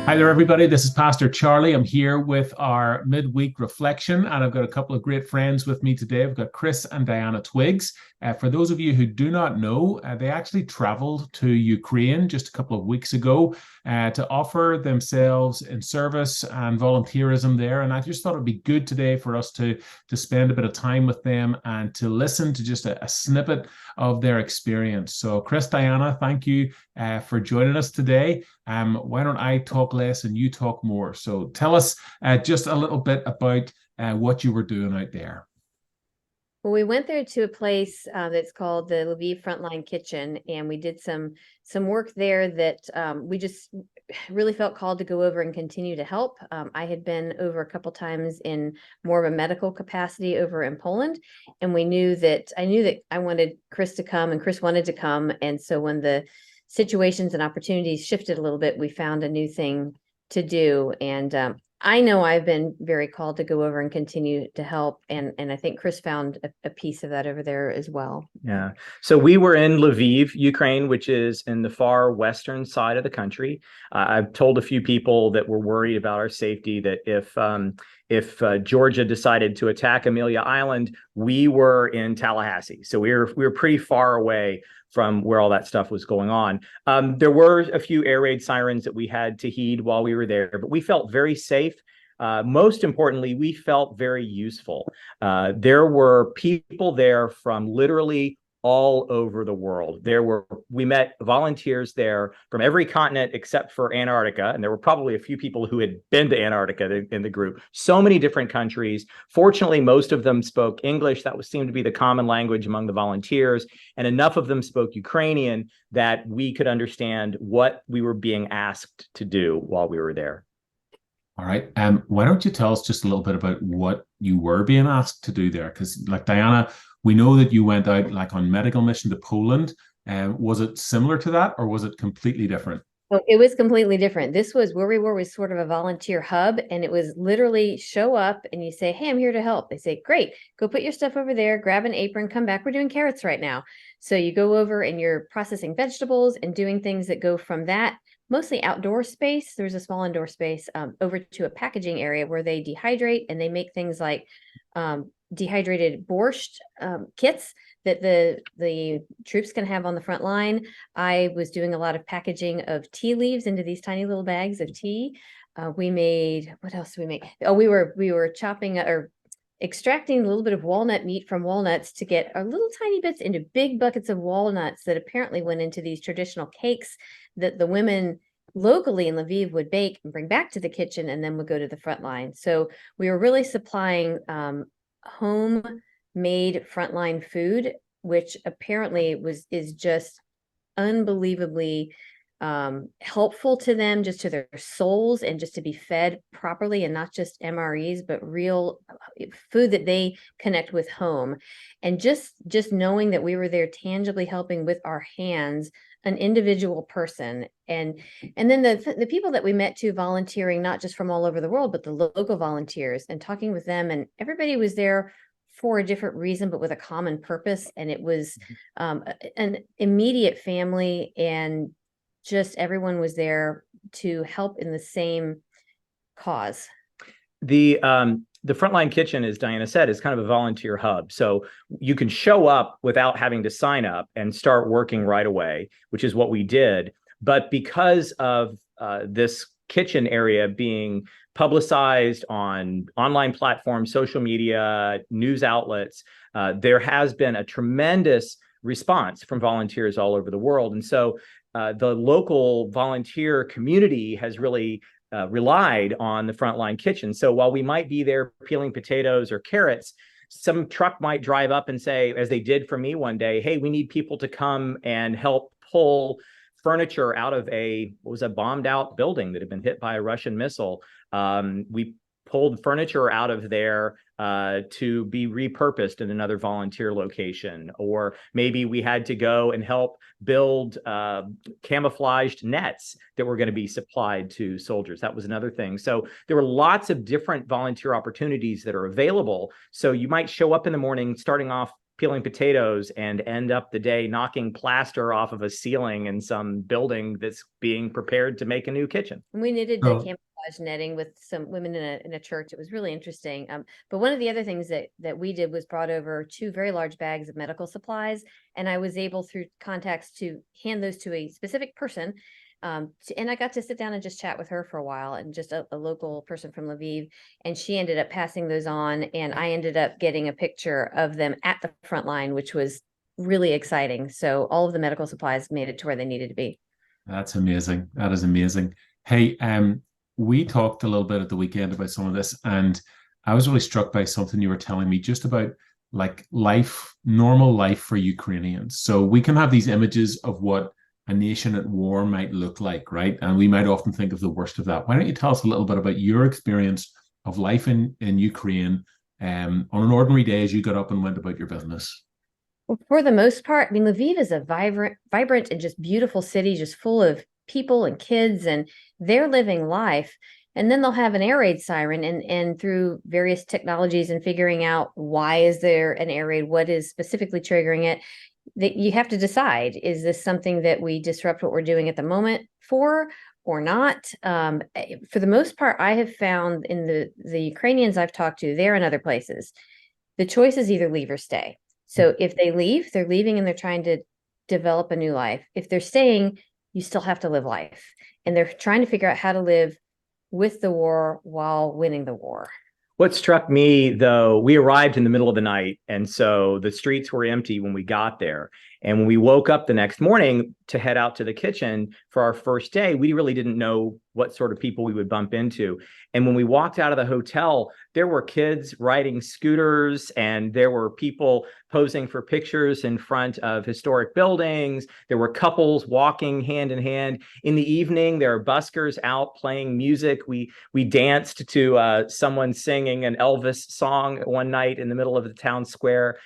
Hi there, everybody. This is Pastor Charlie. I'm here with our midweek reflection, and I've got a couple of great friends with me today. I've got Chris and Diana Twiggs. For those of you who do not know, they actually traveled to Ukraine just a couple of weeks ago to offer themselves in service and volunteerism there. And I just thought it'd be good today for us to spend a bit of time with them and to listen to just a snippet of their experience. So, Chris, Diana, thank you for joining us today. Why don't I talk less and you talk more? So tell us just a little bit about what you were doing out there. Well, we went there to a place that's called the Lviv Frontline Kitchen, and we did some work there that we just really felt called to go over and continue to help. I had been over a couple times in more of a medical capacity over in Poland, and I knew that I wanted Chris to come, and Chris wanted to come, and so when the situations and opportunities shifted a little bit, we found a new thing to do. And I know I've been very called to go over and continue to help. And I think Chris found a piece of that over there as well. Yeah. So we were in Lviv, Ukraine, which is in the far western side of the country. I've told a few people that were worried about our safety that if Georgia decided to attack Amelia Island, we were in Tallahassee. So we were pretty far away from where all that stuff was going on. There were a few air raid sirens that we had to heed while we were there, but we felt very safe. Most importantly, we felt very useful. There were people there from literally all over the world. We met volunteers there from every continent except for Antarctica, and there were probably a few people who had been to Antarctica in the group. So many different countries. Fortunately, most of them spoke English. That seemed to be the common language among the volunteers, and enough of them spoke Ukrainian that we could understand what we were being asked to do while we were there. All right. Why don't you tell us just a little bit about what you were being asked to do there? Because, like Diana, we know that you went out like on medical mission to Poland. Was it similar to that, or was it completely different? Oh, it was completely different. This was where we were, was sort of a volunteer hub, and it was literally show up and you say, "Hey, I'm here to help." They say, "Great, go put your stuff over there, grab an apron, come back. We're doing carrots right now." So you go over and you're processing vegetables and doing things that go from that mostly outdoor space. There's a small indoor space over to a packaging area where they dehydrate and they make things like dehydrated borscht kits that the troops can have on the front line. I was doing a lot of packaging of tea leaves into these tiny little bags of tea. We made, what else did we make? Oh, we were chopping or extracting a little bit of walnut meat from walnuts to get our little tiny bits into big buckets of walnuts that apparently went into these traditional cakes that the women locally in Lviv would bake and bring back to the kitchen and then would go to the front line. So we were really supplying homemade frontline food, which apparently is just unbelievably helpful to them, just to their souls, and just to be fed properly, and not just MREs, but real food that they connect with home. And just knowing that we were there tangibly helping with our hands, an individual person, and then the people that we met too, volunteering, not just from all over the world, but the local volunteers, and talking with them, and everybody was there for a different reason, but with a common purpose. And it was an immediate family, and just everyone was there to help in the same cause. The Frontline Kitchen, as Diana said, is kind of a volunteer hub. So you can show up without having to sign up and start working right away, which is what we did. But because of this kitchen area being publicized on online platforms, social media, news outlets, there has been a tremendous response from volunteers all over the world. And so the local volunteer community has really relied on the Frontline Kitchen. So while we might be there peeling potatoes or carrots, some truck might drive up and say, as they did for me one day, "Hey, we need people to come and help pull furniture out of a bombed out building that had been hit by a Russian missile." We pulled furniture out of there to be repurposed in another volunteer location. Or maybe we had to go and help build camouflaged nets that were going to be supplied to soldiers. That was another thing. So there were lots of different volunteer opportunities that are available. So you might show up in the morning starting off peeling potatoes and end up the day knocking plaster off of a ceiling in some building that's being prepared to make a new kitchen. We knitted the camouflage netting with some women in a church. It was really interesting. But one of the other things that we did was brought over 2 very large bags of medical supplies, and I was able through contacts to hand those to a specific person. And I got to sit down and just chat with her for a while, and just a local person from Lviv, and she ended up passing those on, and I ended up getting a picture of them at the front line, which was really exciting. So all of the medical supplies made it to where they needed to be. That's amazing. That is amazing. Hey, we talked a little bit at the weekend about some of this, and I was really struck by something you were telling me just about like life, normal life for Ukrainians. So we can have these images of what a nation at war might look like, right? And we might often think of the worst of that. Why don't you tell us a little bit about your experience of life in Ukraine on an ordinary day as you got up and went about your business? Well, for the most part, I mean, Lviv is a vibrant and just beautiful city, just full of people and kids, and they're living life. And then they'll have an air raid siren, and through various technologies and figuring out why is there an air raid, what is specifically triggering it, that you have to decide, is this something that we disrupt what we're doing at the moment for or not? For the most part, I have found in the Ukrainians I've talked to, there and other places, the choice is either leave or stay. So if they leave, they're leaving and they're trying to develop a new life. If they're staying, you still have to live life. And they're trying to figure out how to live with the war while winning the war. What struck me, though, we arrived in the middle of the night, and so the streets were empty when we got there. And when we woke up the next morning to head out to the kitchen for our first day, we really didn't know what sort of people we would bump into. And when we walked out of the hotel, there were kids riding scooters, and there were people posing for pictures in front of historic buildings. There were couples walking hand in hand. In the evening, there are buskers out playing music. We danced to someone singing an Elvis song one night in the middle of the town square.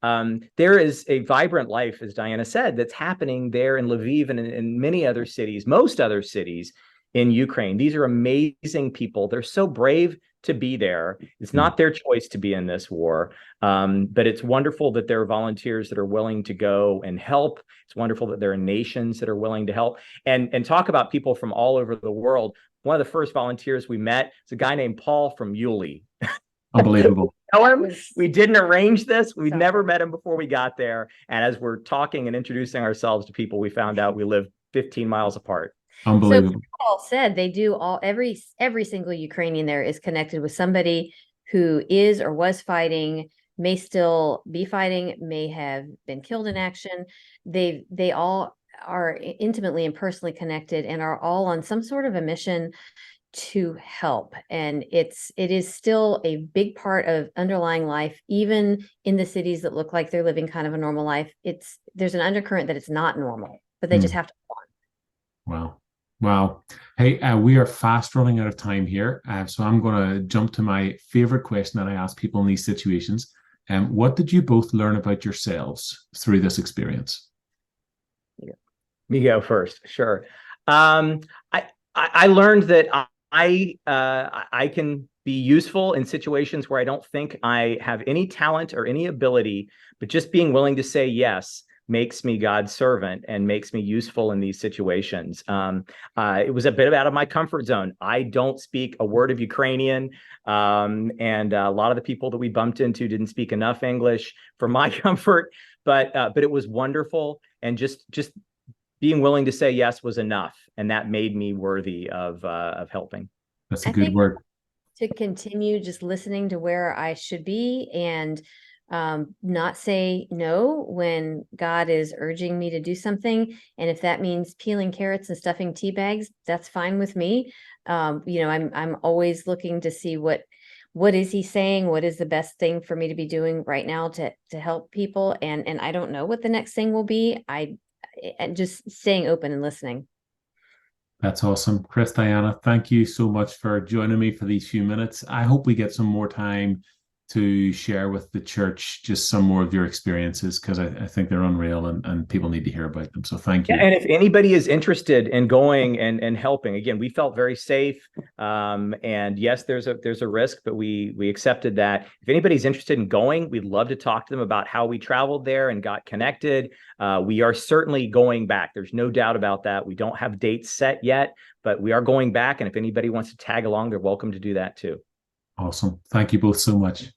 There is a vibrant life, as Diana said, that's happening there in Lviv and in many other cities, most other cities in Ukraine. These are amazing people. They're so brave to be there. It's not their choice to be in this war, but it's wonderful that there are volunteers that are willing to go and help. It's wonderful that there are nations that are willing to help. And talk about people from all over the world. One of the first volunteers we met is a guy named Paul from Yulee. Unbelievable. We didn't arrange this. We'd never met him before we got there. And as we're talking and introducing ourselves to people, we found out we live 15 miles apart. Unbelievable. So Paul said they do every single Ukrainian there is connected with somebody who is or was fighting, may still be fighting, may have been killed in action. They all are intimately and personally connected and are all on some sort of a mission to help. And it is still a big part of underlying life, even in the cities that look like they're living kind of a normal life. There's an undercurrent that it's not normal, but they just have to go on. Wow. Hey, we are fast running out of time here. So I'm going to jump to my favorite question that I ask people in these situations. What did you both learn about yourselves through this experience? Me go first. Sure. I learned that I can be useful in situations where I don't think I have any talent or any ability, but just being willing to say yes makes me God's servant and makes me useful in these situations. It was a bit out of my comfort zone. I don't speak a word of Ukrainian, and a lot of the people that we bumped into didn't speak enough English for my comfort. But it was wonderful, and just being willing to say yes was enough, and that made me worthy of helping. That's a good word. To continue just listening to where I should be and not say no when God is urging me to do something. And if that means peeling carrots and stuffing tea bags, that's fine with me. I'm always looking to see what is he saying? What is the best thing for me to be doing right now to help people? And I don't know what the next thing will be. And just staying open and listening. That's awesome. Chris, Diana, thank you so much for joining me for these few minutes. I hope we get some more time to share with the church just some more of your experiences, because I think they're unreal, and people need to hear about them. So thank you. Yeah, and if anybody is interested in going and helping, again, we felt very safe. And yes, there's a risk, but we accepted that. If anybody's interested in going, we'd love to talk to them about how we traveled there and got connected. We are certainly going back. There's no doubt about that. We don't have dates set yet, but we are going back. And if anybody wants to tag along, they're welcome to do that too. Awesome. Thank you both so much.